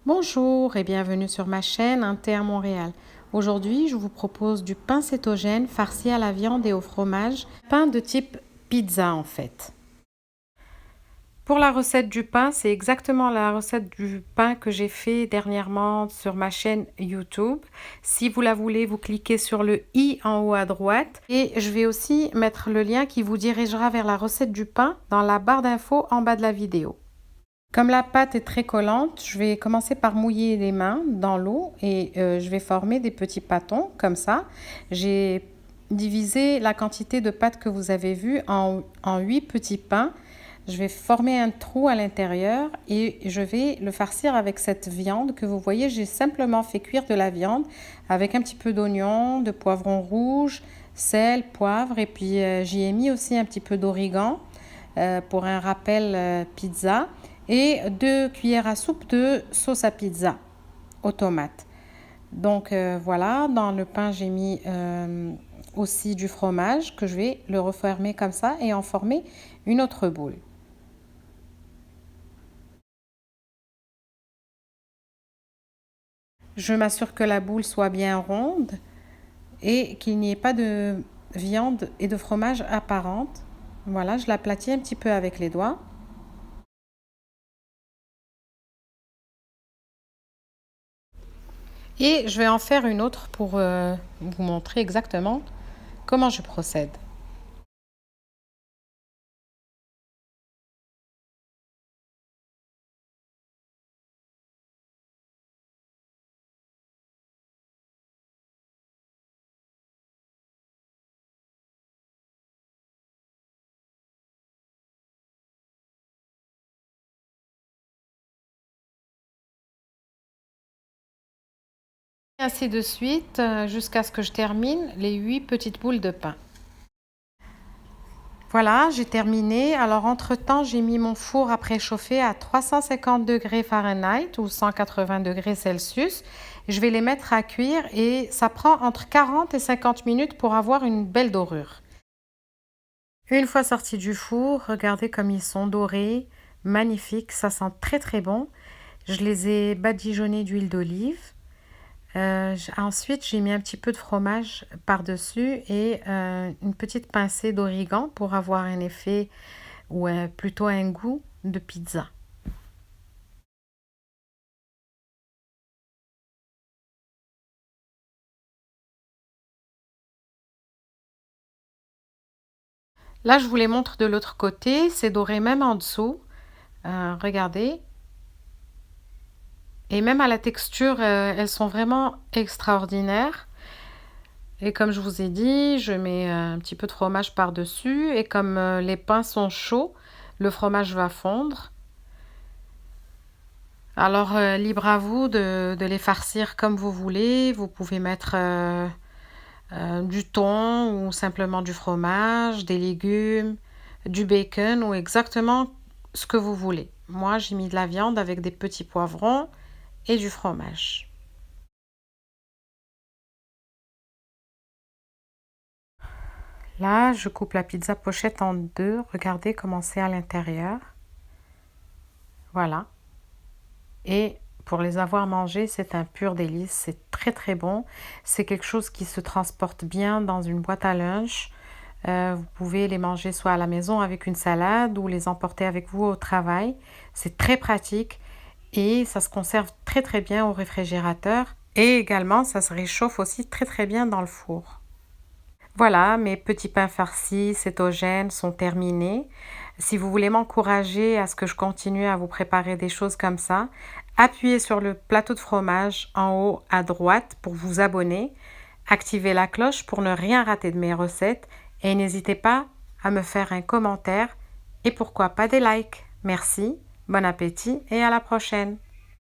Bonjour et bienvenue sur ma chaîne Un thé à Montréal. Aujourd'hui, je vous propose du pain cétogène farci à la viande et au fromage, pain de type pizza en fait. Pour la recette du pain, c'est exactement la recette du pain que j'ai fait dernièrement sur ma chaîne YouTube. Si vous la voulez, vous cliquez sur le i en haut à droite et je vais aussi mettre le lien qui vous dirigera vers la recette du pain dans la barre d'infos en bas de la vidéo. Comme la pâte est très collante, je vais commencer par mouiller les mains dans l'eau et je vais former des petits pâtons comme ça. J'ai divisé la quantité de pâte que vous avez vue en 8 petits pains. Je vais former un trou à l'intérieur et je vais le farcir avec cette viande que vous voyez. J'ai simplement fait cuire de la viande avec un petit peu d'oignon, de poivron rouge, sel, poivre et puis j'y ai mis aussi un petit peu d'origan pour un rappel pizza et 2 cuillères à soupe de sauce à pizza aux tomates. Donc voilà, dans le pain j'ai mis aussi du fromage que je vais le refermer comme ça et en former une autre boule. Je m'assure que la boule soit bien ronde et qu'il n'y ait pas de viande et de fromage apparente. Voilà, je l'aplatis un petit peu avec les doigts. Et je vais en faire une autre pour vous montrer exactement comment je procède. Ainsi de suite jusqu'à ce que je termine les 8 petites boules de pain. Voilà, j'ai terminé. Alors entre-temps, j'ai mis mon four à préchauffer à 350 degrés Fahrenheit ou 180 degrés Celsius. Je vais les mettre à cuire et ça prend entre 40 et 50 minutes pour avoir une belle dorure. Une fois sortis du four, regardez comme ils sont dorés, magnifiques, ça sent très très bon. Je les ai badigeonnés d'huile d'olive. Ensuite, j'ai mis un petit peu de fromage par-dessus et une petite pincée d'origan pour avoir un effet ou plutôt un goût de pizza. Là, je vous les montre de l'autre côté. C'est doré même en dessous. Regardez. Et même à la texture, elles sont vraiment extraordinaires. Et comme je vous ai dit, je mets un petit peu de fromage par-dessus. Et comme les pains sont chauds, le fromage va fondre. Alors, libre à vous de les farcir comme vous voulez. Vous pouvez mettre du thon ou simplement du fromage, des légumes, du bacon ou exactement ce que vous voulez. Moi, j'ai mis de la viande avec des petits poivrons et du fromage. Là, je coupe la pizza pochette en deux. Regardez comment c'est à l'intérieur. Voilà. Et pour les avoir mangés, c'est un pur délice. C'est très très bon. C'est quelque chose qui se transporte bien dans une boîte à lunch. Vous pouvez les manger soit à la maison avec une salade ou les emporter avec vous au travail. C'est très pratique et ça se conserve très très bien au réfrigérateur. Et également, ça se réchauffe aussi très très bien dans le four. Voilà, mes petits pains farcis cétogènes sont terminés. Si vous voulez m'encourager à ce que je continue à vous préparer des choses comme ça, appuyez sur le plateau de fromage en haut à droite pour vous abonner. Activez la cloche pour ne rien rater de mes recettes et n'hésitez pas à me faire un commentaire et pourquoi pas des likes. Merci, bon appétit et à la prochaine.